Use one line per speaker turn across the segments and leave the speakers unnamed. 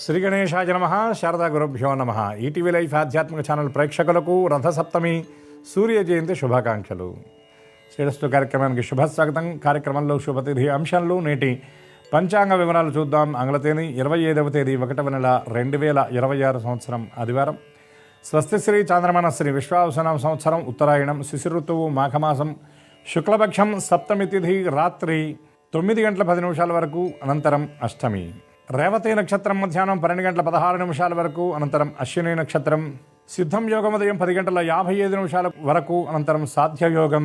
శ్రీ గణేశాయ నమః. శారదా గురుభ్యో నమః. ఈటీవీ లైఫ్ ఆధ్యాత్మిక ఛానల్ ప్రేక్షకులకు రథసప్తమి సూర్య జయంతి శుభాకాంక్షలు. శ్రేష్ఠ కార్యక్రమానికి శుభస్వాగతం. కార్యక్రమంలో శుభతిథి అంశాలు నేటి పంచాంగ వివరాలు చూద్దాం. ఆంగ్లతేదీ 25వ తేదీ 1వ నెల 2026 సంవత్సరం ఆదివారం. స్వస్తిశ్రీ చాంద్రమానశ్రీ విశ్వావసనామ సంవత్సరం ఉత్తరాయణం. శిశిర ఋతువు మాఘమాసం. శుక్లపక్షం సప్తమి తిథి రాత్రి 9 గంటల 10 నిమిషాల వరకు, అనంతరం అష్టమి. రేవతి నక్షత్రం మధ్యాహ్నం 12 గంటల 16 నిమిషాల వరకు, అనంతరం అశ్విని నక్షత్రం. సిద్ధం యోగం ఉదయం 10 గంటల 55 నిమిషాల వరకు, అనంతరం సాధ్యయోగం.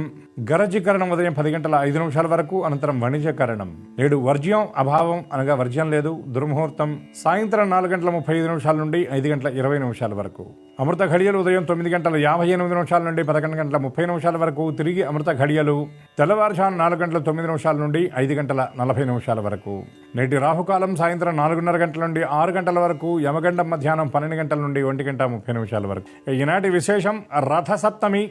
గరజీకరణం ఉదయం 10 గంటల 5 నిమిషాల వరకు, అనంతరం వణిజకరణం. నేడు వర్జ్యం అభావం, అనగా వర్జ్యం లేదు. దుర్ముహూర్తం సాయంత్రం 4 గంటల 35 నిమిషాల నుండి 5 గంటల 20 నిమిషాల వరకు. అమృత ఘడియలు ఉదయం 9 గంటల 58 నిమిషాల నుండి 11 గంటల 30 నిమిషాల వరకు. తిరిగి అమృత ఘడియలు తెల్లవారుజాము 4 గంటల 9 నిమిషాల నుండి 5 గంటల 40 నిమిషాల వరకు. నేటి రాహుకాలం సాయంత్రం 4:30 గంటల నుండి 6 గంటల వరకు. యమగండం మధ్యాహ్నం 12 గంటల నుండి 1 గంట 30 నిమిషాల వరకు. ఈనాటి విశేషం రథసప్తమి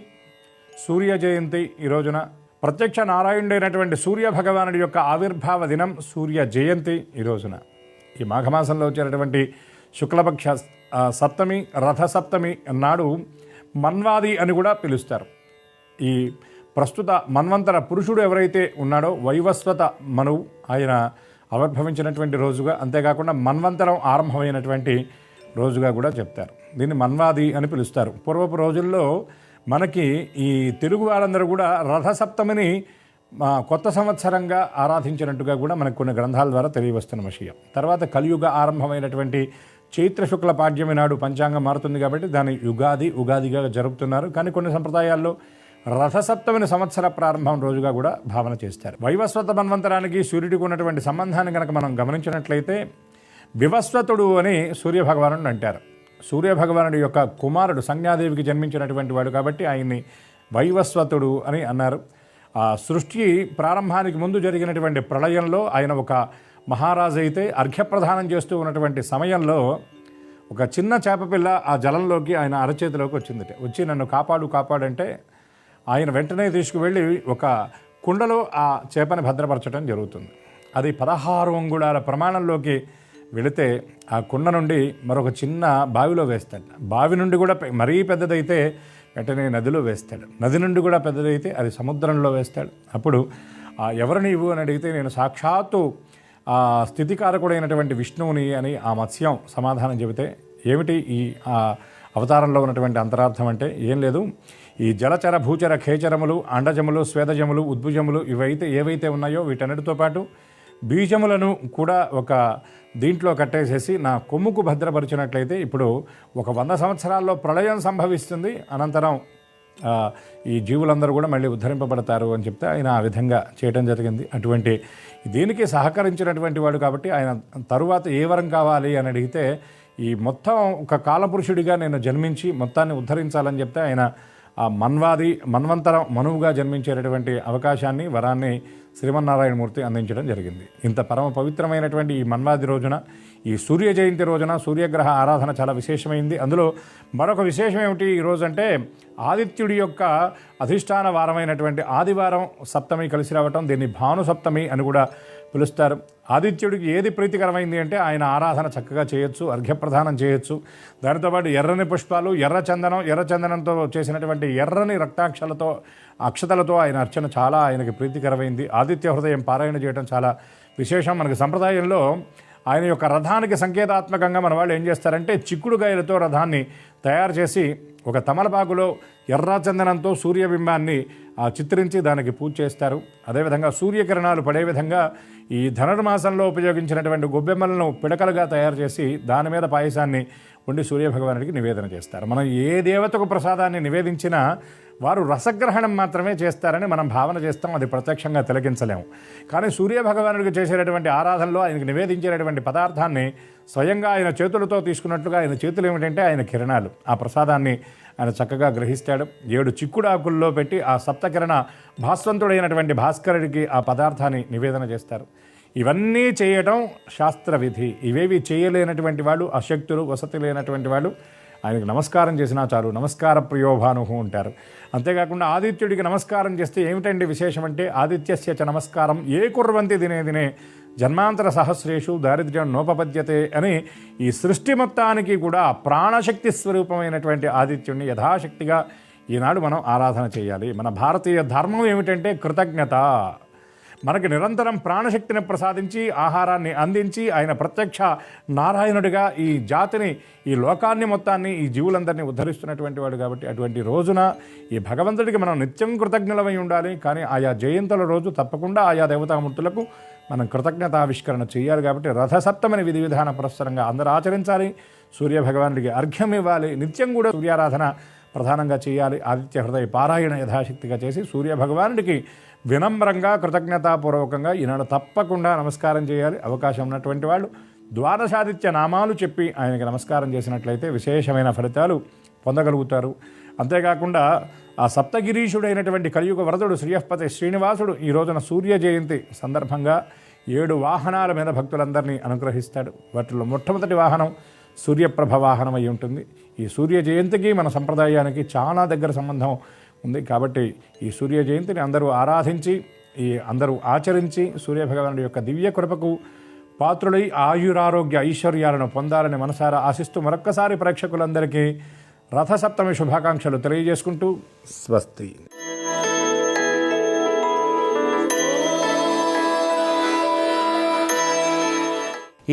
సూర్య జయంతి. ఈ రోజున ప్రత్యక్ష నారాయణుడైనటువంటి సూర్య భగవానుడి యొక్క ఆవిర్భావ దినం సూర్య జయంతి. ఈ రోజున ఈ మాఘమాసంలో వచ్చేటటువంటి శుక్లపక్ష సప్తమి రథసప్తమి నాడు మన్వాది అని కూడా పిలుస్తారు. ఈ ప్రస్తుత మన్వంతర పురుషుడు ఎవరైతే ఉన్నాడో వైవస్వత మనువు, ఆయన ఆవిర్భవించినటువంటి రోజుగా, అంతేకాకుండా మన్వంతరం ఆరంభమైనటువంటి రోజుగా కూడా చెప్తారు. దీన్ని మన్వాది అని పిలుస్తారు. పూర్వపు రోజుల్లో మనకి ఈ తెలుగు వారందరూ కూడా రథసప్తమిని కొత్త సంవత్సరంగా ఆరాధించినట్టుగా కూడా మనకు కొన్ని గ్రంథాల ద్వారా తెలియవస్తున్న విషయం. తర్వాత కలియుగ ఆరంభమైనటువంటి చైత్ర శుక్ల పాడ్యమి నాడు పంచాంగం మారుతుంది కాబట్టి దాన్ని ఉగాదిగా జరుపుతున్నారు. కానీ కొన్ని సంప్రదాయాల్లో రథసప్తమిని సంవత్సర ప్రారంభం రోజుగా కూడా భావన చేస్తారు. వైవస్వత మన్వంతరానికి సూర్యుడికి ఉన్నటువంటి సంబంధాన్ని కనుక మనం గమనించినట్లయితే వివస్వతుడు అని సూర్యభగవానుడు అంటారు. సూర్యభగవానుడి యొక్క కుమారుడు సంజ్ఞాదేవికి జన్మించినటువంటి వాడు కాబట్టి ఆయన్ని వైవస్వతుడు అని అన్నారు. ఆ సృష్టి ప్రారంభానికి ముందు జరిగినటువంటి ప్రళయంలో ఆయన ఒక మహారాజు అయితే అర్ఘ్యప్రదానం చేస్తూ ఉన్నటువంటి సమయంలో ఒక చిన్న చేపపిల్ల ఆ జలంలోకి ఆయన అరచేతిలోకి వచ్చి నన్ను కాపాడంటే ఆయన వెంటనే తీసుకువెళ్ళి ఒక కుండలో ఆ చేపని భద్రపరచడం జరుగుతుంది. అది 16 అంగుళాల ప్రమాణంలోకి వెళితే ఆ కుండ నుండి మరొక చిన్న బావిలో వేస్తాడు. బావి నుండి కూడా మరీ పెద్దదైతే వెంటనే నదిలో వేస్తాడు. నది నుండి కూడా పెద్దదైతే అది సముద్రంలో వేస్తాడు. అప్పుడు ఎవరు నీవు అని అడిగితే నేను సాక్షాత్తు ఆ స్థితికారకుడైనటువంటి విష్ణువుని అని ఆ మత్స్యం సమాధానం చెబితే, ఏమిటి ఈ అవతారంలో ఉన్నటువంటి అంతరార్థం అంటే ఏం లేదు, ఈ జలచర భూచర ఖేచరములు అండజములు స్వేదజములు ఉద్భుజములు ఏవైతే ఉన్నాయో వీటన్నిటితో పాటు బీజములను కూడా ఒక దీంట్లో కట్టేసేసి నా కొమ్ముకు భద్రపరిచినట్లయితే ఇప్పుడు ఒక 100 సంవత్సరాల్లో ప్రళయం సంభవిస్తుంది, అనంతరం ఈ జీవులందరూ కూడా మళ్ళీ ఉద్ధరింపబడతారు అని చెప్తే ఆయన ఆ విధంగా చేయడం జరిగింది. అటువంటి దీనికి సహకరించినటువంటి వాడు కాబట్టి ఆయన తరువాత ఏ వరం కావాలి అని అడిగితే ఈ మొత్తం ఒక కాలపురుషుడిగా నేను జన్మించి మొత్తాన్ని ఉద్ధరించాలని చెప్తే ఆయన ఆ మన్వంతరం మనువుగా జన్మించేటటువంటి అవకాశాన్ని, వరాన్ని శ్రీమన్నారాయణమూర్తి అందించడం జరిగింది. ఇంత పరమ పవిత్రమైనటువంటి ఈ మన్వాది రోజున, ఈ సూర్య జయంతి రోజున సూర్యగ్రహ ఆరాధన చాలా విశేషమైంది. అందులో మరొక విశేషం ఏమిటి ఈరోజు అంటే ఆదిత్యుడి యొక్క అధిష్టాన వారమైనటువంటి ఆదివారం సప్తమి కలిసి రావటం. దీన్ని భాను సప్తమి అని కూడా పిలుస్తారు. ఆదిత్యుడికి ఏది ప్రీతికరమైంది అంటే ఆయన ఆరాధన చక్కగా చేయొచ్చు, అర్ఘ్యప్రదానం చేయొచ్చు. దానితోపాటు ఎర్రని పుష్పాలు, ఎర్రచందనంతో చేసినటువంటి ఎర్రని అక్షతలతో ఆయన అర్చన చాలా ఆయనకి ప్రీతికరమైంది. ఆదిత్య హృదయం పారాయణ చేయడం చాలా విశేషం. మనకి సంప్రదాయంలో ఆయన యొక్క రథానికి సంకేతాత్మకంగా మన వాళ్ళు ఏం చేస్తారంటే చిక్కుడుగాయలతో రథాన్ని తయారు చేసి ఒక తమలపాకులో ఎర్రచందనంతో సూర్యబింబాన్ని చిత్రించి దానికి పూజ చేస్తారు. అదేవిధంగా సూర్యకిరణాలు పడే విధంగా ఈ ధనుర్మాసంలో ఉపయోగించినటువంటి గొబ్బెమ్మలను పిడకలుగా తయారు చేసి దాని మీద పాయసాన్ని వండి సూర్యభగవానుడికి నివేదన చేస్తారు. మనం ఏ దేవతకు ప్రసాదాన్ని నివేదించినా వారు రసగ్రహణం మాత్రమే చేస్తారని మనం భావన చేస్తాం, అది ప్రత్యక్షంగా తిలకించలేము. కానీ సూర్యభగవానుడికి చేసేటటువంటి ఆరాధనలో ఆయనకు నివేదించేటటువంటి పదార్థాన్ని స్వయంగా ఆయన చేతులతో తీసుకున్నట్లుగా ఆయన చేతులు ఏమిటంటే ఆయన కిరణాలు. ఆ ప్రసాదాన్ని ఆయన చక్కగా గ్రహిస్తాడు. 7 చిక్కుడాకుల్లో పెట్టి ఆ సప్తకిరణ భాస్వంతుడైనటువంటి భాస్కరుడికి ఆ పదార్థాన్ని నివేదన చేస్తారు. ఇవన్నీ చేయటం శాస్త్రవిధి. ఇవేవి చేయలేనటువంటి వాళ్ళు, అశక్తులు, వసతి లేనటువంటి వాళ్ళు ఆయనకు నమస్కారం చేసినా చాలు. నమస్కార ప్రియోభాను ఉంటారు. అంతేకాకుండా ఆదిత్యుడికి నమస్కారం చేస్తే ఏమిటండి విశేషం అంటే ఆదిత్యస్య చ నమస్కారం ఏ కుర్వంతి దినే దినే జన్మాంతర సహస్రేషు దారిద్ర్యం నోపపద్యతే అని ఈ సృష్టి మొత్తానికి కూడా ప్రాణశక్తి స్వరూపమైనటువంటి ఆదిత్యుడిని యథాశక్తిగా ఈనాడు మనం ఆరాధన చేయాలి. మన భారతీయ ధర్మం ఏమిటంటే కృతజ్ఞత. మనకి నిరంతరం ప్రాణశక్తిని ప్రసాదించి ఆహారాన్ని అందించి ఆయన ప్రత్యక్ష నారాయణుడిగా ఈ జాతిని, ఈ లోకాన్ని మొత్తాన్ని, ఈ జీవులందరినీ ఉద్ధరిస్తున్నటువంటి వాడు. కాబట్టి అటువంటి రోజున ఈ భగవంతుడికి మనం నిత్యం కృతజ్ఞులమై ఉండాలి. కానీ ఆయా జయంతుల రోజు తప్పకుండా ఆయా దేవతామూర్తులకు మనం కృతజ్ఞతావిష్కరణ చేయాలి. కాబట్టి రథసప్తమిని విధి విధాన పురస్సరంగా అందరూ ఆచరించాలి. సూర్యభగవానుడికి అర్ఘ్యం ఇవ్వాలి. నిత్యం కూడా సూర్యారాధన ప్రధానంగా చేయాలి. ఆదిత్య హృదయ పారాయణ యథాశక్తిగా చేసి సూర్యభగవానుడికి వినమ్రంగా కృతజ్ఞతాపూర్వకంగా ఈనాడు తప్పకుండా నమస్కారం చేయాలి. అవకాశం ఉన్నటువంటి వాళ్ళు ద్వాదశాదిత్య నామాలు చెప్పి ఆయనకి నమస్కారం చేసినట్లయితే విశేషమైన ఫలితాలు పొందగలుగుతారు. అంతేకాకుండా ఆ సప్తగిరీషుడైనటువంటి కలియుగ వరదుడు శ్రీయపతి శ్రీనివాసుడు ఈ రోజున సూర్య జయంతి సందర్భంగా 7 వాహనాల మీద భక్తులందరినీ అనుగ్రహిస్తాడు. వాటిలో మొట్టమొదటి వాహనం సూర్యప్రభ వాహనం అయి ఉంటుంది. ఈ సూర్య జయంతికి మన సంప్రదాయానికి చాలా దగ్గర సంబంధం ఉంది. కాబట్టి ఈ సూర్య జయంతిని అందరూ ఆరాధించి, అందరూ ఆచరించి సూర్యభగవానుడి యొక్క దివ్య కృపకు పాత్రులై ఆయురారోగ్య ఐశ్వర్యాలను పొందాలని మనసారా ఆశిస్తూ మరొక్కసారి ప్రేక్షకులందరికీ రథసప్తమి శుభాకాంక్షలు తెలియజేసుకుంటూ స్వస్తి.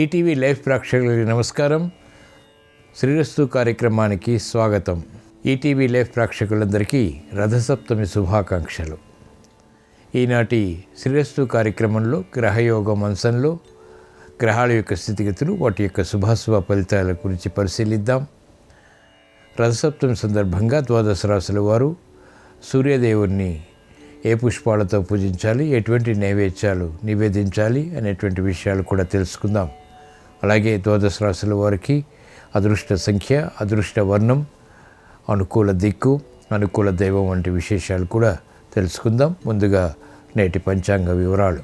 ఈటీవీ లైవ్ ప్రేక్షకులకి నమస్కారం. శ్రీరస్తు కార్యక్రమానికి స్వాగతం. ఈటీవీ లైవ్ ప్రేక్షకులందరికీ రథసప్తమి శుభాకాంక్షలు. ఈనాటి శ్రీరస్తు కార్యక్రమంలో గ్రహయోగం అంశంలో గ్రహాల యొక్క స్థితిగతులు, వాటి యొక్క శుభాశుభ ఫలితాల గురించి పరిశీలిద్దాం. రథసప్తమి సందర్భంగా ద్వాదశ రాశుల వారు సూర్యదేవుణ్ణి ఏ పుష్పాలతో పూజించాలి, ఎటువంటి నైవేద్యాలు నివేదించాలి అనేటువంటి విషయాలు కూడా తెలుసుకుందాం. అలాగే ద్వాదశ రాశుల వారికి అదృష్ట సంఖ్య, అదృష్ట వర్ణం, అనుకూల దిక్కు, అనుకూల దైవం వంటి విశేషాలు కూడా తెలుసుకుందాం. ముందుగా నేటి పంచాంగ వివరాలు.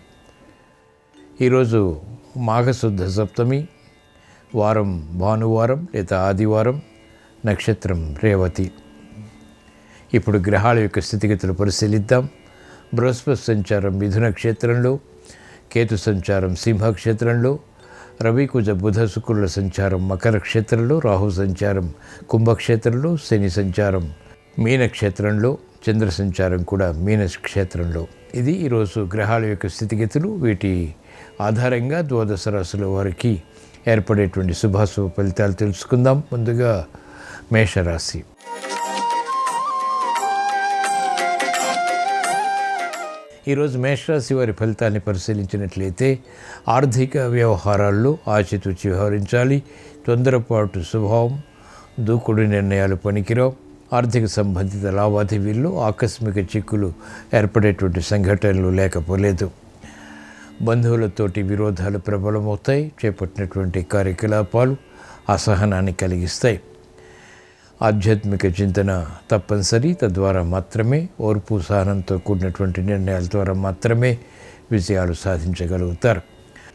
ఈరోజు మాఘశుద్ధ సప్తమి, వారం భానువారం లేదా ఆదివారం, నక్షత్రం రేవతి. ఇప్పుడు గ్రహాల యొక్క స్థితిగతులు పరిశీలిద్దాం. బృహస్పతి సంచారం మిథున క్షేత్రంలో, కేతు సంచారం సింహ క్షేత్రంలో, రవి కుజ బుధ శుక్రుల సంచారం మకర క్షేత్రంలో, రాహు సంచారం కుంభక్షేత్రంలో, శని సంచారం మీనక్షేత్రంలో, చంద్ర సంచారం కూడా మీన క్షేత్రంలో. ఇది ఈరోజు గ్రహాల యొక్క స్థితిగతులు. వీటి ఆధారంగా ద్వాదశ రాశుల వారికి ఏర్పడేటువంటి శుభాశుభ ఫలితాలు తెలుసుకుందాం. ముందుగా మేషరాశి. ఈరోజు మేషరాశి వారి ఫలితాన్ని పరిశీలించినట్లయితే ఆర్థిక వ్యవహారాల్లో ఆచితూచి వ్యవహరించాలి. తొందరపాటు స్వభావం, దూకుడు నిర్ణయాలు పనికిరావు. ఆర్థిక సంబంధిత లావాదేవీల్లో ఆకస్మిక చిక్కులు ఏర్పడేటువంటి సంఘటనలు లేకపోలేదు. బంధువులతోటి విరోధాలు ప్రబలమవుతాయి. చేపట్టినటువంటి కార్యకలాపాలు అసహనాన్ని కలిగిస్తాయి. ఆధ్యాత్మిక చింతన తప్పనిసరి. తద్వారా మాత్రమే ఓర్పు సహనంతో కూడినటువంటి నిర్ణయాల ద్వారా మాత్రమే విజయాలు సాధించగలుగుతారు.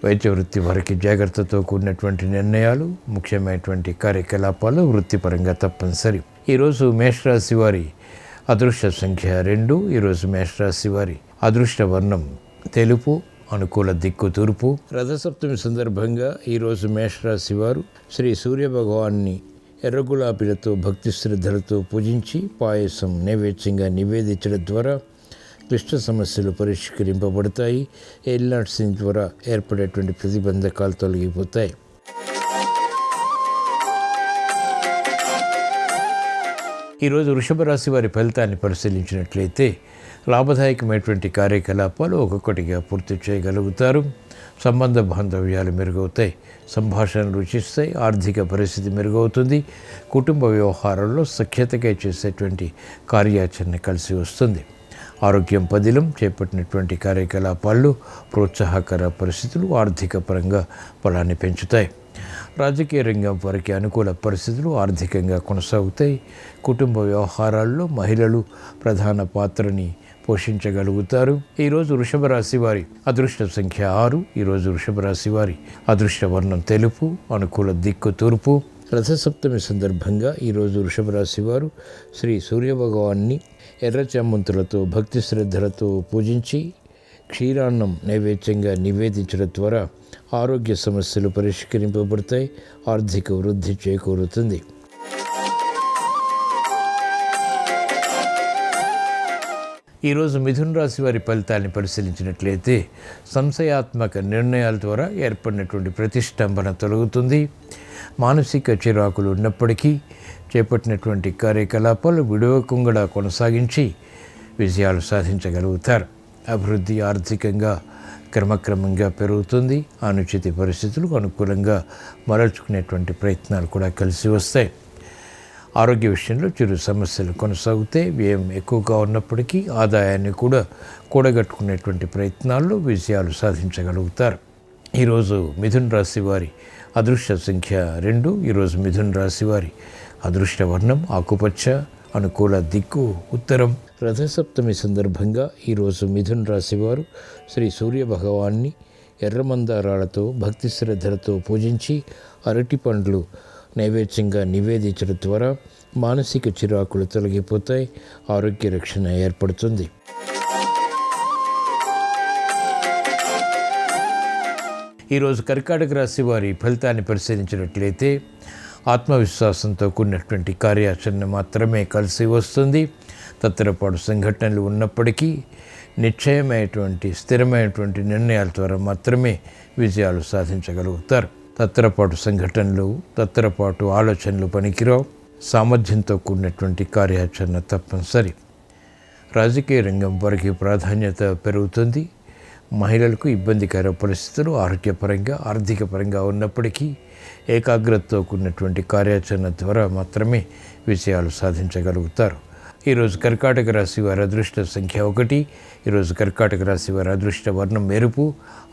వైద్య వృత్తి వారికి జాగ్రత్తతో కూడినటువంటి నిర్ణయాలు, ముఖ్యమైనటువంటి కార్యకలాపాలు వృత్తిపరంగా తప్పనిసరి. ఈరోజు మేషరాశి వారి అదృష్ట సంఖ్య 2. ఈరోజు మేషరాశి వారి అదృష్ట వర్ణం తెలుపు, అనుకూల దిక్కు తూర్పు. రథసప్తమి సందర్భంగా ఈరోజు మేషరాశి వారు శ్రీ సూర్యభగవాన్ని ఎర్ర గులాబీలతో భక్తి శ్రద్ధలతో పూజించి పాయసం నైవేద్యంగా నివేదించడం ద్వారా క్లిష్ట సమస్యలు పరిష్కరింపబడతాయి. ఎయిల్నాట్ సింగ్ ద్వారా ఏర్పడేటువంటి ప్రతిబంధకాలు తొలగిపోతాయి. ఈరోజు వృషభ రాశి వారి ఫలితాన్ని పరిశీలించినట్లయితే లాభదాయకమైనటువంటి కార్యకలాపాలు ఒక్కొక్కటిగా పూర్తి చేయగలుగుతారు. సంబంధ బాంధవ్యాలు మెరుగవుతాయి. సంభాషణలు రుచిస్తాయి. ఆర్థిక పరిస్థితి మెరుగవుతుంది. కుటుంబ వ్యవహారాల్లో సఖ్యతగా చేసేటువంటి కార్యాచరణ కలిసి వస్తుంది. ఆరోగ్యం పదిలం. చేపట్టినటువంటి కార్యకలాపాల్లో ప్రోత్సాహకర పరిస్థితులు ఆర్థిక పరంగా బలాన్ని పెంచుతాయి. రాజకీయ రంగం వారికి అనుకూల పరిస్థితులు ఆర్థికంగా కొనసాగుతాయి. కుటుంబ వ్యవహారాల్లో మహిళలు ప్రధాన పాత్రని పోషించగలుగుతారు. ఈరోజు వృషభ రాశి వారి అదృష్ట సంఖ్య 6. ఈరోజు వృషభ రాశి వారి అదృష్ట వర్ణం తెలుపు, అనుకూల దిక్కు తూర్పు. రథసప్తమి సందర్భంగా ఈరోజు వృషభ రాశి వారు శ్రీ సూర్యభగవాన్ని ఎర్ర చామంతులతో భక్తి శ్రద్ధలతో పూజించి క్షీరాన్నం నైవేద్యంగా నివేదించడం ద్వారా ఆరోగ్య సమస్యలు పరిష్కరింపబడతాయి, ఆర్థిక వృద్ధి చేకూరుతుంది. ఈరోజు మిథున రాశి వారి ఫలితాన్ని పరిశీలించినట్లయితే సంశయాత్మక నిర్ణయాల ద్వారా ఏర్పడినటువంటి ప్రతిష్టంభన తొలగుతుంది. మానసిక చిరాకులు ఉన్నప్పటికీ చేపట్టినటువంటి కార్యకలాపాలు విడవకుండా కొనసాగించి విజయాలు సాధించగలుగుతారు. అభివృద్ధి ఆర్థికంగా క్రమక్రమంగా పెరుగుతుంది. అనుచిత పరిస్థితులకు అనుకూలంగా మరల్చుకునేటువంటి ప్రయత్నాలు కూడా కలిసి వస్తాయి. ఆరోగ్య విషయంలో చిరు సమస్యలు కొనసాగితే వ్యయం ఎక్కువగా ఉన్నప్పటికీ ఆదాయాన్ని కూడా కూడగట్టుకునేటువంటి ప్రయత్నాల్లో విజయాలు సాధించగలుగుతారు. ఈరోజు మిథున రాశి వారి అదృష్ట సంఖ్య 2. ఈరోజు మిథున రాశి వారి అదృష్ట వర్ణం ఆకుపచ్చ, అనుకూల దిక్కు ఉత్తరం. రథసప్తమి సందర్భంగా ఈరోజు మిథున రాశి వారు శ్రీ సూర్య భగవాన్ని ఎర్రమందారాలతో భక్తి శ్రద్ధలతో పూజించి అరటి పండ్లు నైవేద్యంగా నివేదించడం ద్వారా మానసిక చిరాకులు తొలగిపోతాయి, ఆరోగ్య రక్షణ ఏర్పడుతుంది. ఈరోజు కర్కాటక రాశి వారి ఫలితాన్ని పరిశీలించినట్లయితే ఆత్మవిశ్వాసంతో కూడినటువంటి కార్యాచరణ మాత్రమే కలిసి వస్తుంది. తత్తరపాటు సంఘటనలు ఉన్నప్పటికీ నిశ్చయమైనటువంటి స్థిరమైనటువంటి నిర్ణయాల ద్వారా మాత్రమే విజయాలు సాధించగలుగుతారు. తత్తరపాటు సంఘటనలు, తత్తరపాటు ఆలోచనలు పనికిరావు. సామర్థ్యంతో కూడినటువంటి కార్యాచరణ తప్పనిసరి. రాజకీయ రంగం వారికి ప్రాధాన్యత పెరుగుతుంది. మహిళలకు ఇబ్బందికర పరిస్థితులు ఆరోగ్యపరంగా, ఆర్థిక పరంగా ఉన్నప్పటికీ ఏకాగ్రతతో కూడినటువంటి కార్యాచరణ ద్వారా మాత్రమే విజయాలు సాధించగలుగుతారు. ఈరోజు కర్కాటక రాశి వారి అదృష్ట సంఖ్య 1. ఈరోజు కర్కాటక రాశి వారి అదృష్ట వర్ణం మెరుపు,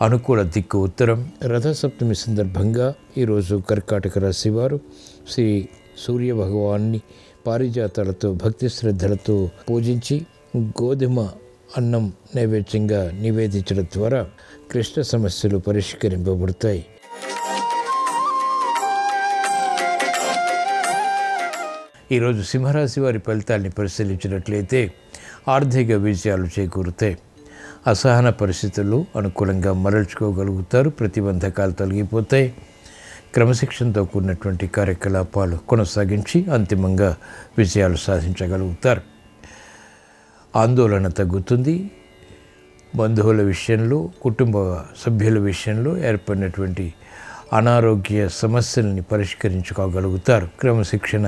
అనుకూల దిక్కు ఉత్తరం. రథసప్తమి సందర్భంగా ఈరోజు కర్కాటక రాశి వారు శ్రీ సూర్య భగవాన్ని పారిజాతాలతో భక్తి శ్రద్ధలతో పూజించి గోధుమ అన్నం నైవేద్యంగా నివేదించడం ద్వారా క్లిష్ట సమస్యలు పరిష్కరింపబడతాయి. ఈరోజు సింహరాశి వారి ఫలితాన్ని పరిశీలించినట్లయితే ఆర్థిక విజయాలు చేకూరుతాయి. అసహన పరిస్థితులు అనుకూలంగా మరల్చుకోగలుగుతారు. ప్రతిబంధకాలు తొలగిపోతాయి. క్రమశిక్షణతో కూడినటువంటి కార్యకలాపాలు కొనసాగించి అంతిమంగా విజయాలు సాధించగలుగుతారు. ఆందోళన తగ్గుతుంది. బంధువుల విషయంలో, కుటుంబ సభ్యుల విషయంలో ఏర్పడినటువంటి అనారోగ్య సమస్యల్ని పరిష్కరించుకోగలుగుతారు. క్రమశిక్షణ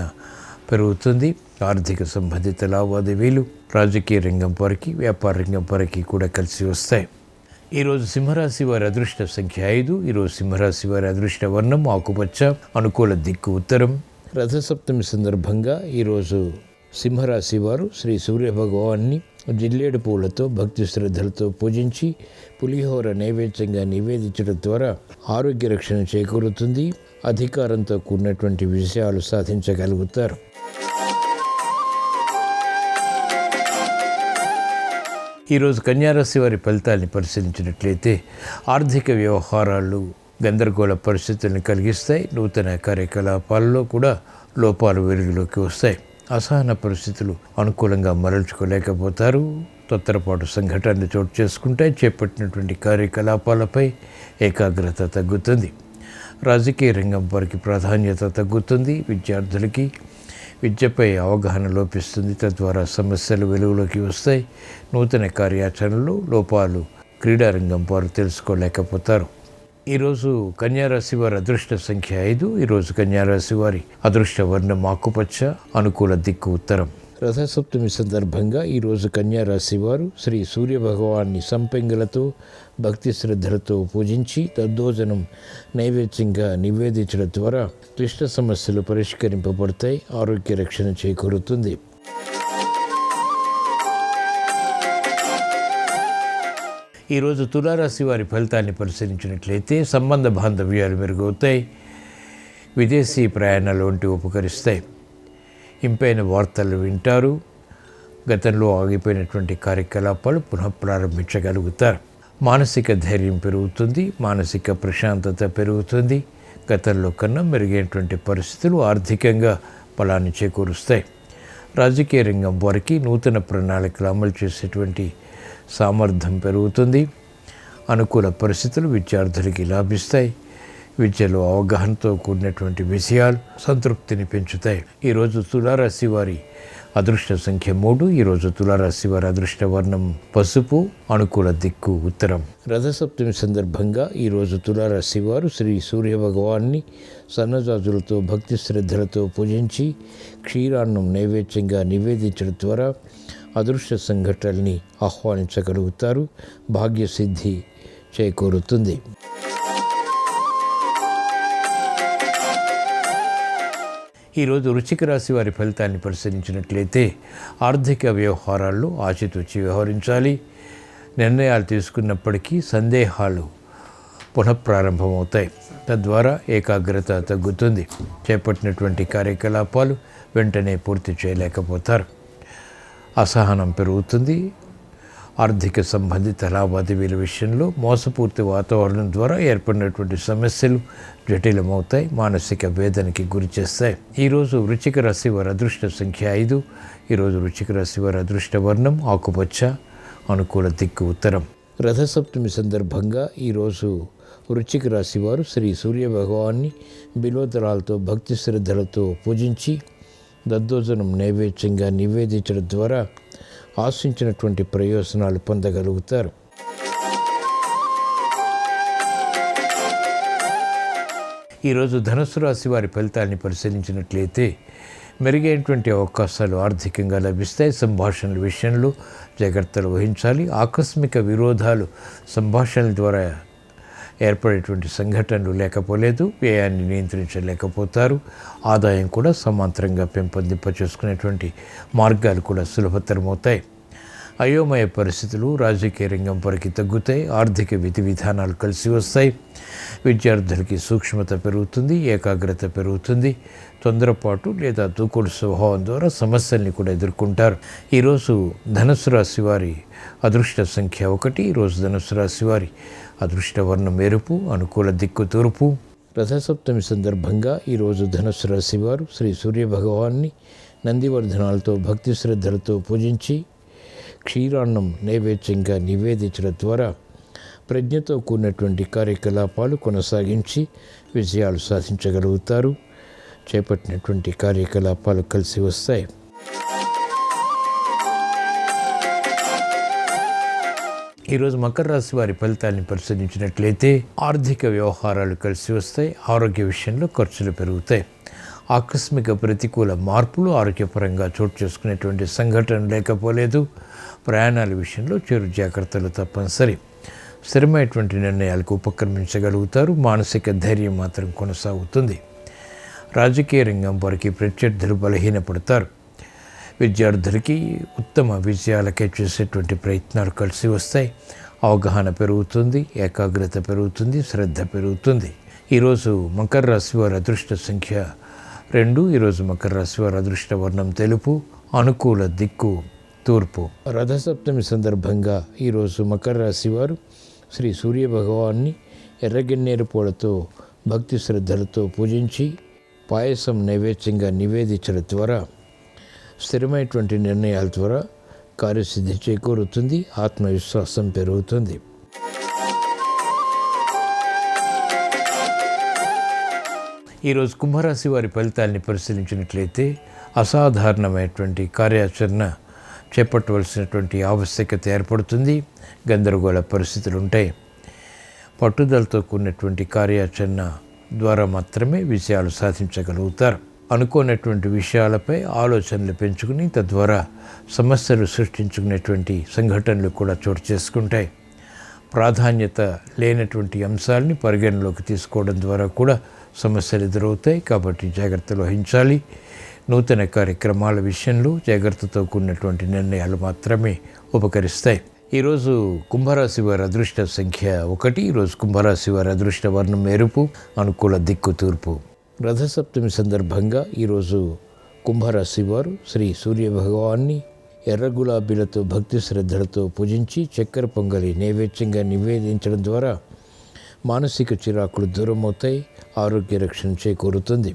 పెరుగుతుంది. ఆర్థిక సంబంధిత లావాదేవీలు రాజకీయ రంగం వారికి, వ్యాపార రంగం వారికి కూడా కలిసి వస్తాయి. ఈరోజు సింహరాశి వారి అదృష్ట సంఖ్య 5. ఈరోజు సింహరాశి వారి అదృష్ట వర్ణం ఆకుపచ్చ, అనుకూల దిక్కు ఉత్తరం. రథసప్తమి సందర్భంగా ఈరోజు సింహరాశి వారు శ్రీ సూర్య భగవాన్ని జిల్లేడు పూలతో భక్తి శ్రద్ధలతో పూజించి పులిహోర నైవేద్యంగా నివేదించడం ద్వారా ఆరోగ్య రక్షణ చేకూరుతుంది. అధికారంతో కూడినటువంటి విజయాలు సాధించగలుగుతారు. ఈరోజు కన్యారాశి వారి ఫలితాన్ని పరిశీలించినట్లయితే ఆర్థిక వ్యవహారాలు గందరగోళ పరిస్థితులను కలిగిస్తాయి. నూతన కార్యకలాపాల్లో కూడా లోపాలు వెలుగులోకి వస్తాయి. అసహన పరిస్థితులు అనుకూలంగా మరల్చుకోలేకపోతారు. తొత్తరపాటు సంఘటనలు చోటు చేసుకుంటాయి. చేపట్టినటువంటి కార్యకలాపాలపై ఏకాగ్రత తగ్గుతుంది. రాజకీయ రంగం వారికి ప్రాధాన్యత తగ్గుతుంది. విద్యార్థులకి విద్యపై అవగాహన లోపిస్తుంది. తద్వారా సమస్యలు వెలుగులోకి వస్తాయి. నూతన కార్యాచరణలో లోపాలు క్రీడారంగం వారు తెలుసుకోలేకపోతారు. ఈరోజు కన్యారాశి వారి అదృష్ట సంఖ్య 5. ఈరోజు కన్యారాశి వారి అదృష్ట వర్ణం ఆకుపచ్చ, అనుకూల దిక్కు ఉత్తరం. రథసప్తమి సందర్భంగా ఈరోజు కన్యారాశి వారు శ్రీ సూర్య భగవాన్ని సంపెంగలతో భక్తి శ్రద్ధలతో పూజించి దద్దోజనం నైవేద్యంగా నివేదించడం ద్వారా క్లిష్ట సమస్యలు పరిష్కరింపబడతాయి. ఆరోగ్య రక్షణ చేకూరుతుంది. ఈరోజు తులారాశి వారి ఫలితాన్ని పరిశీలించినట్లయితే సంబంధ బాంధవ్యాలు మెరుగవుతాయి. విదేశీ ప్రయాణాలు వంటివి ఉపకరిస్తాయి. ఇంపైన వార్తలు వింటారు. గతంలో ఆగిపోయినటువంటి కార్యకలాపాలు పునఃప్రారంభించగలుగుతారు. మానసిక ధైర్యం పెరుగుతుంది. మానసిక ప్రశాంతత పెరుగుతుంది. గతంలో కన్నా మెరుగైనటువంటి పరిస్థితులు ఆర్థికంగా బలాన్ని చేకూరుస్తాయి. రాజకీయ రంగం వారికి నూతన ప్రణాళికలు అమలు చేసేటువంటి సామర్థ్యం పెరుగుతుంది. అనుకూల పరిస్థితులు విద్యార్థులకి లాభిస్తాయి. విద్యలో అవగాహనతో కూడినటువంటి విషయాలు సంతృప్తిని పెంచుతాయి. ఈరోజు తులారాశి వారి అదృష్ట సంఖ్య 3. ఈరోజు తులారాశి వారి అదృష్ట వర్ణం పసుపు, అనుకూల దిక్కు ఉత్తరం. రథసప్తమి సందర్భంగా ఈరోజు తులారాశి వారు శ్రీ సూర్య భగవాన్ని సన్నజాజులతో భక్తి శ్రద్ధలతో పూజించి క్షీరాన్నం నైవేద్యంగా నివేదించడం ద్వారా అదృష్ట సంఘటనల్ని ఆహ్వానించగలుగుతారు. భాగ్యసిద్ధి చేకూరుతుంది. ఈరోజు వృశ్చిక రాశి వారి ఫలితాన్ని పరిశీలించినట్లయితే ఆర్థిక వ్యవహారాల్లో ఆచితూచి వ్యవహరించాలి. నిర్ణయాలు తీసుకున్నప్పటికీ సందేహాలు పునఃప్రారంభమవుతాయి. తద్వారా ఏకాగ్రత తగ్గుతుంది. చేపట్టినటువంటి కార్యకలాపాలు వెంటనే పూర్తి చేయలేకపోతారు. అసహనం పెరుగుతుంది. ఆర్థిక సంబంధిత లావాదేవీల విషయంలో మోసపూర్తి వాతావరణం ద్వారా ఏర్పడినటువంటి సమస్యలు జటిలమవుతాయి, మానసిక వేదనకి గురి చేస్తాయి. ఈరోజు వృశ్చిక రాశి వారి అదృష్ట సంఖ్య 5. ఈరోజు వృశ్చిక రాశి వారి అదృష్ట వర్ణం ఆకుపచ్చ, అనుకూల దిక్కు ఉత్తరం. రథసప్తమి సందర్భంగా ఈరోజు వృశ్చిక రాశి వారు శ్రీ సూర్య భగవాన్ని బిల్వదళాలతో భక్తి శ్రద్ధలతో పూజించి దద్దోజనం నైవేద్యంగా నివేదించడం ద్వారా ఆశించినటువంటి ప్రయోజనాలు పొందగలుగుతారు. ఈరోజు ధనుస్సు రాశి వారి ఫలితాన్ని పరిశీలించినట్లయితే మెరుగైనటువంటి అవకాశాలు ఆర్థికంగా లభిస్తాయి. సంభాషణల విషయంలో జాగ్రత్తలు వహించాలి. ఆకస్మిక విరోధాలు సంభాషణల ద్వారా ఏర్పడేటువంటి సంఘటనలు లేకపోలేదు. వ్యయాన్ని నియంత్రించలేకపోతారు. ఆదాయం కూడా సమాంతరంగా పెంపొందింపచేసుకునేటువంటి మార్గాలు కూడా సులభతరమవుతాయి. అయోమయ పరిస్థితులు రాజకీయ రంగం వరకు తగ్గుతాయి. ఆర్థిక విధి విధానాలు కలిసి వస్తాయి. విద్యార్థులకి సూక్ష్మత పెరుగుతుంది, ఏకాగ్రత పెరుగుతుంది. తొందరపాటు లేదా దూకుడు స్వభావం ద్వారా సమస్యల్ని కూడా ఎదుర్కొంటారు. ఈరోజు ధనుస్సు రాశి వారి అదృష్ట సంఖ్య 1. ఈరోజు ధనుస్సు రాశి వారి అదృష్ట వర్ణం ఎరుపు, అనుకూల దిక్కు తూర్పు. రథసప్తమి సందర్భంగా ఈరోజు ధనుస్సు రాశి వారు శ్రీ సూర్య భగవాన్ని నందివర్ధనాలతో భక్తి శ్రద్ధలతో పూజించి క్షీరాన్నం నైవేద్యంగా నివేదించడం ద్వారా ప్రజ్ఞతో కూడినటువంటి కార్యకలాపాలు కొనసాగించి విజయాలు సాధించగలుగుతారు. చేపట్టినటువంటి కార్యకలాపాలు కలిసి వస్తాయి. ఈరోజు మకర రాశి వారి ఫలితాన్ని పరిశీలించినట్లయితే ఆర్థిక వ్యవహారాలు కలిసి వస్తాయి. ఆరోగ్య విషయంలో ఖర్చులు పెరుగుతాయి. ఆకస్మిక ప్రతికూల మార్పులు ఆరోగ్యపరంగా చోటు చేసుకునేటువంటి సంఘటన లేకపోలేదు. ప్రయాణాల విషయంలో చిరు జాగ్రత్తలు తప్పనిసరి. స్థిరమైనటువంటి నిర్ణయాలకు ఉపక్రమించగలుగుతారు. మానసిక ధైర్యం మాత్రం కొనసాగుతుంది. రాజకీయ రంగం వారికి ప్రత్యర్థులు బలహీనపడతారు. విద్యార్థులకి ఉత్తమ విజయాలకే చేసేటువంటి ప్రయత్నాలు కలిసి వస్తాయి. అవగాహన పెరుగుతుంది, ఏకాగ్రత పెరుగుతుంది, శ్రద్ధ పెరుగుతుంది. ఈరోజు మకర రాశి వారి అదృష్ట సంఖ్య 2. ఈరోజు మకర రాశి వారి అదృష్ట వర్ణం తెలుపు, అనుకూల దిక్కు తూర్పు. రథసప్తమి సందర్భంగా ఈరోజు మకర రాశి వారు శ్రీ సూర్య భగవాన్ని ఎర్రగన్నేరు పూలతో భక్తి శ్రద్ధలతో పూజించి పాయసం నైవేద్యంగా నివేదించడం ద్వారా స్థిరమైనటువంటి నిర్ణయాల ద్వారా కార్యసిద్ధి చేకూరుతుంది. ఆత్మవిశ్వాసం పెరుగుతుంది. ఈరోజు కుంభరాశి వారి ఫలితాన్ని పరిశీలించినట్లయితే అసాధారణమైనటువంటి కార్యాచరణ చేపట్టవలసినటువంటి ఆవశ్యకత ఏర్పడుతుంది. గందరగోళ పరిస్థితులు ఉంటాయి. పట్టుదలతో కూడినటువంటి కార్యాచరణ ద్వారా మాత్రమే విజయాలు సాధించగలుగుతారు. అనుకోనటువంటి విషయాలపై ఆలోచనలు పెంచుకుని తద్వారా సమస్యలు సృష్టించుకునేటువంటి సంఘటనలు కూడా చోటు చేసుకుంటాయి. ప్రాధాన్యత లేనటువంటి అంశాలని పరిగణలోకి తీసుకోవడం ద్వారా కూడా సమస్యలు ఎదురవుతాయి. కాబట్టి జాగ్రత్తలు వహించాలి. నూతన కార్యక్రమాల విషయంలో జాగ్రత్తతో కూడినటువంటి నిర్ణయాలు మాత్రమే ఉపకరిస్తాయి. ఈరోజు కుంభరాశి వారి అదృష్ట సంఖ్య 1. ఈరోజు కుంభరాశి వారి అదృష్ట వర్ణం ఎరుపు, అనుకూల దిక్కు తూర్పు. రథసప్తమి సందర్భంగా ఈరోజు కుంభరాశి వారు శ్రీ సూర్య భగవాన్ని ఎర్ర గులాబీలతో భక్తి శ్రద్ధలతో పూజించి చక్కెర పొంగలి నైవేద్యంగా నివేదించడం ద్వారా మానసిక చిరాకులు దూరమవుతాయి. ఆరోగ్య రక్షణ చేకూరుతుంది.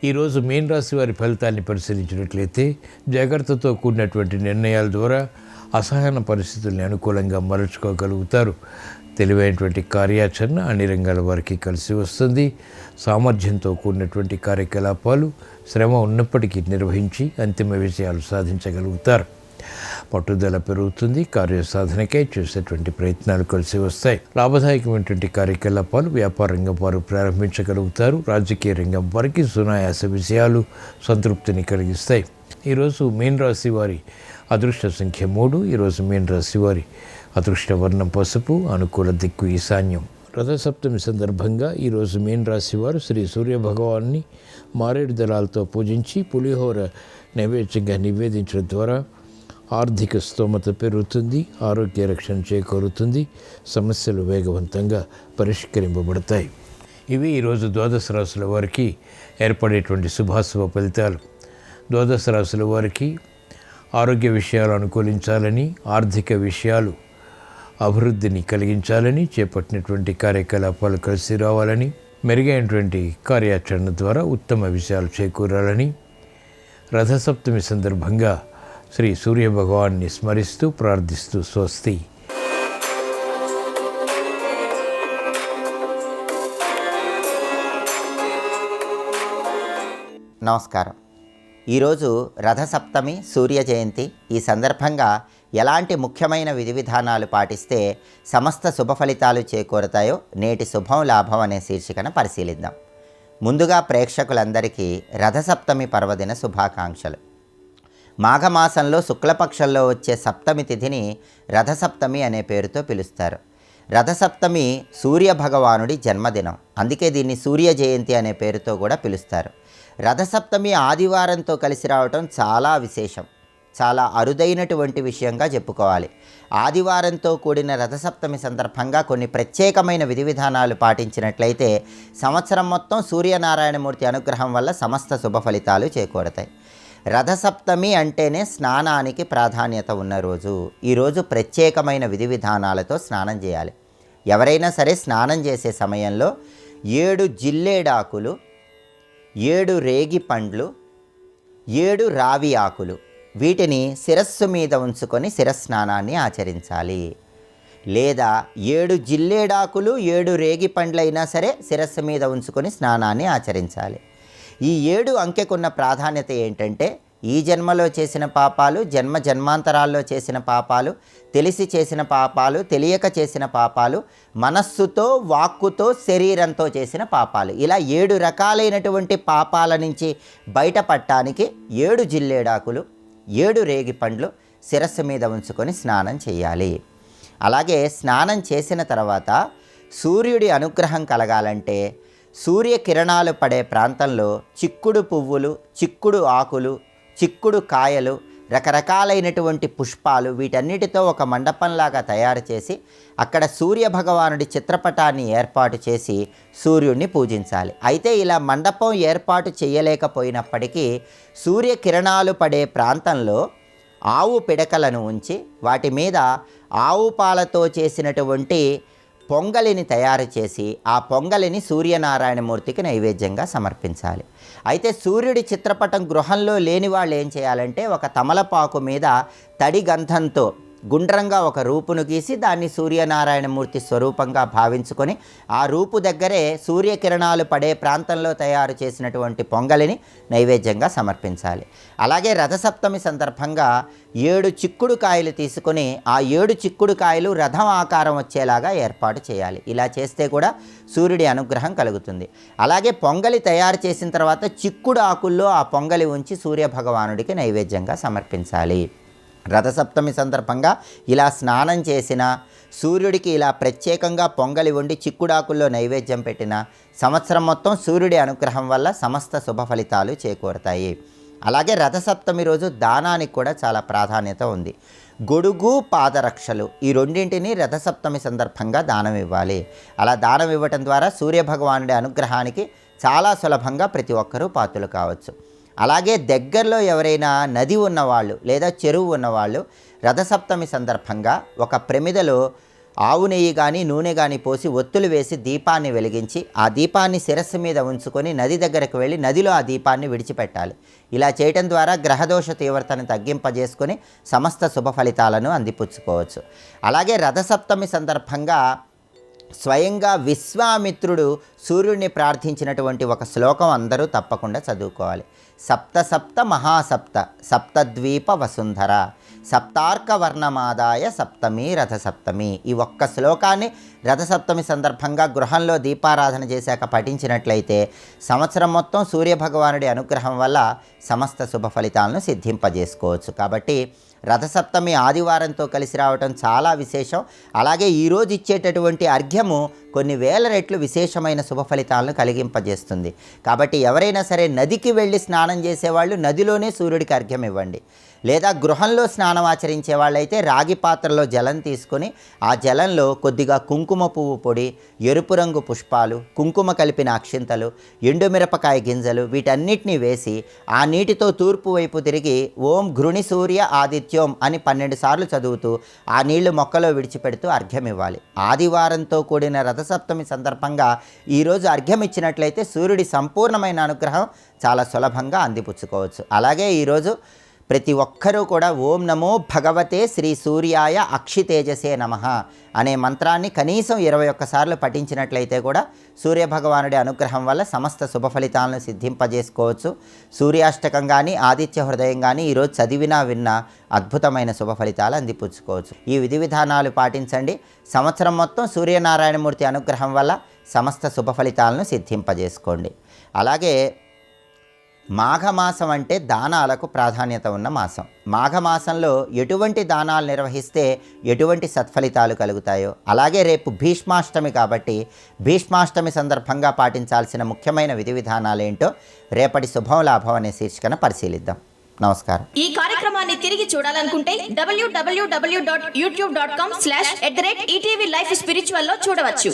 ఈరోజు మీన రాశి వారి ఫలితాన్ని పరిశీలించినట్లయితే జాగ్రత్తతో కూడినటువంటి నిర్ణయాల ద్వారా అసహన పరిస్థితుల్ని అనుకూలంగా మరల్చుకోగలుగుతారు. తెలివైనటువంటి కార్యాచరణ అన్ని రంగాల వారికి కలిసి వస్తుంది. సామర్థ్యంతో కూడినటువంటి కార్యకలాపాలు శ్రమ ఉన్నప్పటికీ నిర్వహించి అంతిమ విజయాలు సాధించగలుగుతారు. పట్టుదల పెరుగుతుంది. కార్యసాధనకై చేసేటువంటి ప్రయత్నాలు కలిసి వస్తాయి. లాభదాయకమైనటువంటి కార్యకలాపాలు వ్యాపార రంగం వారు ప్రారంభించగలుగుతారు. రాజకీయ రంగం వారికి సునాయాస విజయాలు సంతృప్తిని కలిగిస్తాయి. ఈరోజు మీన రాశి వారి అదృష్ట సంఖ్య 3. ఈరోజు మీన రాశి వారి అదృష్ట వర్ణం పసుపు. అనుకూల దిక్కు ఈశాన్యం. రథసప్తమి సందర్భంగా ఈరోజు మీన రాశి వారు శ్రీ సూర్య భగవాన్ని మారేడు దళాలతో పూజించి పులిహోర నైవేద్యంగా నివేదించడం ద్వారా ఆర్థిక స్తోమత పెరుగుతుంది. ఆరోగ్య రక్షణ చేకూరుతుంది. సమస్యలు వేగవంతంగా పరిష్కరింపబడతాయి. ఇవి ఈరోజు ద్వాదశ రాశుల వారికి ఏర్పడేటువంటి శుభాశుభ ఫలితాలు. ద్వాదశ రాశుల వారికి ఆరోగ్య విషయాలు అనుకూలించాలని, ఆర్థిక విషయాలు అభివృద్ధిని కలిగించాలని, చేపట్టినటువంటి కార్యకలాపాలు కలిసి రావాలని, మెరుగైనటువంటి కార్యాచరణ ద్వారా ఉత్తమ విషయాలు చేకూరాలని రథసప్తమి సందర్భంగా శ్రీ సూర్య భగవాన్ని స్మరిస్తూ ప్రార్థిస్తూ స్వస్తి.
నమస్కారం. ఈరోజు రథసప్తమి, సూర్య జయంతి. ఈ సందర్భంగా ఎలాంటి ముఖ్యమైన విధి విధానాలు పాటిస్తే సమస్త శుభ ఫలితాలు చేకూరుతాయో నేటి శుభం లాభం అనే శీర్షికను పరిశీలిద్దాం. ముందుగా ప్రేక్షకులందరికీ రథసప్తమి పర్వదిన శుభాకాంక్షలు. మాఘమాసంలో శుక్లపక్షంలో వచ్చే సప్తమి తిథిని రథసప్తమి అనే పేరుతో పిలుస్తారు. రథసప్తమి సూర్య భగవానుడి జన్మదినం. అందుకే దీన్ని సూర్య జయంతి అనే పేరుతో కూడా పిలుస్తారు. రథసప్తమి ఆదివారంతో కలిసి రావటం చాలా విశేషం, చాలా అరుదైనటువంటి విషయంగా చెప్పుకోవాలి. ఆదివారంతో కూడిన రథసప్తమి సందర్భంగా కొన్ని ప్రత్యేకమైన విధి విధానాలు పాటించినట్లయితే సంవత్సరం మొత్తం సూర్యనారాయణమూర్తి అనుగ్రహం వల్ల సమస్త శుభ ఫలితాలు చేకూరతాయి. రథసప్తమి అంటేనే స్నానానికి ప్రాధాన్యత ఉన్న రోజు. ఈరోజు ప్రత్యేకమైన విధి విధానాలతో స్నానం చేయాలి. ఎవరైనా సరే స్నానం చేసే సమయంలో 7 జిల్లేడాకులు, 7 రేగి పండ్లు, 7 రావి ఆకులు వీటిని శిరస్సు మీద ఉంచుకొని శిరస్నానాన్ని ఆచరించాలి. లేదా 7 జిల్లేడాకులు 7 రేగి పండ్లైనా సరే శిరస్సు మీద ఉంచుకొని స్నానాన్ని ఆచరించాలి. ఈ 7 అంకెకున్న ప్రాధాన్యత ఏంటంటే ఈ జన్మలో చేసిన పాపాలు, జన్మాంతరాల్లో చేసిన పాపాలు, తెలిసి చేసిన పాపాలు, తెలియక చేసిన పాపాలు, మనస్సుతో, వాక్కుతో, శరీరంతో చేసిన పాపాలు, ఇలా 7 రకాలైనటువంటి పాపాల నుంచి బయటపడటానికి 7 జిల్లేడాకులు 7 రేగి పండ్లు శిరస్సు మీద ఉంచుకొని స్నానం చేయాలి. అలాగే స్నానం చేసిన తర్వాత సూర్యుడి అనుగ్రహం కలగాలంటే సూర్యకిరణాలు పడే ప్రాంతంలో చిక్కుడు పువ్వులు, చిక్కుడు ఆకులు, చిక్కుడు కాయలు, రకరకాలైనటువంటి పుష్పాలు వీటన్నిటితో ఒక మండపంలాగా తయారు చేసి అక్కడ సూర్యభగవానుడి చిత్రపటాన్ని ఏర్పాటు చేసి సూర్యుడిని పూజించాలి. అయితే ఇలా మండపం ఏర్పాటు చేయలేకపోయినప్పటికీ సూర్యకిరణాలు పడే ప్రాంతంలో ఆవు పిడకలను ఉంచి వాటి మీద ఆవు పాలతో చేసినటువంటి పొంగలిని తయారు చేసి ఆ పొంగలిని సూర్యనారాయణమూర్తికి నైవేద్యంగా సమర్పించాలి. అయితే సూర్యుడి చిత్రపటం గృహంలో లేని వాళ్ళు ఏం చేయాలంటే ఒక తమలపాకు మీద తడి గంధంతో గుండ్రంగా ఒక రూపును గీసి దాన్ని సూర్యనారాయణమూర్తి స్వరూపంగా భావించుకొని ఆ రూపు దగ్గరే సూర్యకిరణాలు పడే ప్రాంతంలో తయారు చేసినటువంటి పొంగలిని నైవేద్యంగా సమర్పించాలి. అలాగే రథసప్తమి సందర్భంగా 7 చిక్కుడు కాయలు తీసుకొని ఆ 7 చిక్కుడు కాయలు రథం ఆకారం వచ్చేలాగా ఏర్పాటు చేయాలి. ఇలా చేస్తే కూడా సూర్యుడి అనుగ్రహం కలుగుతుంది. అలాగే పొంగలి తయారు చేసిన తర్వాత చిక్కుడు ఆకుల్లో ఆ పొంగలి ఉంచి సూర్యభగవానుడికి నైవేద్యంగా సమర్పించాలి. రథసప్తమి సందర్భంగా ఇలా స్నానం చేసిన, సూర్యుడికి ఇలా ప్రత్యేకంగా పొంగలి వండి చిక్కుడాకుల్లో నైవేద్యం పెట్టిన సంవత్సరం మొత్తం సూర్యుడి అనుగ్రహం వల్ల సమస్త శుభ ఫలితాలు చేకూరుతాయి. అలాగే రథసప్తమి రోజు దానానికి కూడా చాలా ప్రాధాన్యత ఉంది. గొడుగు, పాదరక్షలు ఈ రెండింటిని రథసప్తమి సందర్భంగా దానం ఇవ్వాలి. అలా దానం ఇవ్వటం ద్వారా సూర్యభగవానుడి అనుగ్రహానికి చాలా సులభంగా ప్రతి ఒక్కరూ పాత్రలు కావచ్చు. అలాగే దగ్గరలో ఎవరైనా నది ఉన్నవాళ్ళు లేదా చెరువు ఉన్నవాళ్ళు రథసప్తమి సందర్భంగా ఒక ప్రమిదలో ఆవు నెయ్యి కానీ నూనె కానీ పోసి ఒత్తులు వేసి దీపాన్ని వెలిగించి ఆ దీపాన్ని శిరస్సు మీద ఉంచుకొని నది దగ్గరకు వెళ్ళి నదిలో ఆ దీపాన్ని విడిచిపెట్టాలి. ఇలా చేయటం ద్వారా గ్రహదోష తీవ్రతను తగ్గింపజేసుకొని సమస్త శుభ ఫలితాలను అందిపుచ్చుకోవచ్చు. అలాగే రథసప్తమి సందర్భంగా స్వయంగా విశ్వామిత్రుడు సూర్యుడిని ప్రార్థించినటువంటి ఒక శ్లోకం అందరూ తప్పకుండా చదువుకోవాలి. సప్త సప్త మహాసప్త సప్తద్వీప వసుంధర సప్తార్క వర్ణమాదాయ సప్తమి రథసప్తమి. ఈ ఒక్క శ్లోకాన్ని రథసప్తమి సందర్భంగా గృహంలో దీపారాధన చేశాక పఠించినట్లయితే సంవత్సరం మొత్తం సూర్యభగవానుడి అనుగ్రహం వల్ల సమస్త శుభ ఫలితాలను సిద్ధింపజేసుకోవచ్చు. కాబట్టి రథసప్తమి ఆదివారంతో కలిసి రావటం చాలా విశేషం. అలాగే ఈరోజు ఇచ్చేటటువంటి అర్ఘ్యము కొన్ని వేల రెట్లు విశేషమైన శుభ ఫలితాలను కలిగింపజేస్తుంది. కాబట్టి ఎవరైనా సరే నదికి వెళ్ళి స్నానం చేసేవాళ్ళు నదిలోనే సూర్యుడికి అర్ఘ్యం ఇవ్వండి. లేదా గృహంలో స్నానం ఆచరించే వాళ్ళైతే రాగి పాత్రలో జలం తీసుకొని ఆ జలంలో కొద్దిగా కుంకుమ పువ్వు పొడి, ఎరుపు రంగు పుష్పాలు, కుంకుమ కలిపిన అక్షింతలు, ఎండుమిరపకాయ గింజలు వీటన్నిటినీ వేసి ఆ నీటితో తూర్పు వైపు తిరిగి ఓం ఘృణి సూర్య ఆదిత్యోం అని 12 సార్లు చదువుతూ ఆ నీళ్లు మొక్కలో విడిచిపెడుతూ అర్ఘ్యం ఇవ్వాలి. ఆదివారంతో కూడిన రథసప్తమి సందర్భంగా ఈరోజు అర్ఘ్యం ఇచ్చినట్లయితే సూర్యుడి సంపూర్ణమైన అనుగ్రహం చాలా సులభంగా అందిపుచ్చుకోవచ్చు. అలాగే ఈరోజు ప్రతి ఒక్కరూ కూడా ఓం నమో భగవతే శ్రీ సూర్యాయ అక్షితేజసే నమః అనే మంత్రాన్ని కనీసం 21 సార్లు పఠించినట్లయితే కూడా సూర్యభగవానుడి అనుగ్రహం వల్ల సమస్త శుభ ఫలితాలను సిద్ధింపజేసుకోవచ్చు. సూర్యాష్టకం కానీ ఆదిత్య హృదయం కానీ ఈరోజు చదివినా విన్నా అద్భుతమైన శుభ ఫలితాలు అందిపుచ్చుకోవచ్చు. ఈ విధి విధానాలు పాటించండి. సంవత్సరం మొత్తం సూర్యనారాయణమూర్తి అనుగ్రహం వల్ల సమస్త శుభ ఫలితాలను సిద్ధింపజేసుకోండి. అలాగే మాఘమాసం అంటే దానాలకు ప్రాధాన్యత ఉన్న మాసం. మాఘమాసంలో ఎటువంటి దానాలు నిర్వహిస్తే ఎటువంటి సత్ఫలితాలు కలుగుతాయో, అలాగే రేపు భీష్మాష్టమి కాబట్టి భీష్మాష్టమి సందర్భంగా పాటించాల్సిన ముఖ్యమైన విధి విధానాలు ఏంటో రేపటి శుభం లాభం అనే శీర్షికన పరిశీలిద్దాం. నమస్కారం.
ఈ కార్యక్రమాన్ని తిరిగి చూడాలనుకుంటే www.youtube.com/ETV Life Spiritual లో చూడవచ్చు.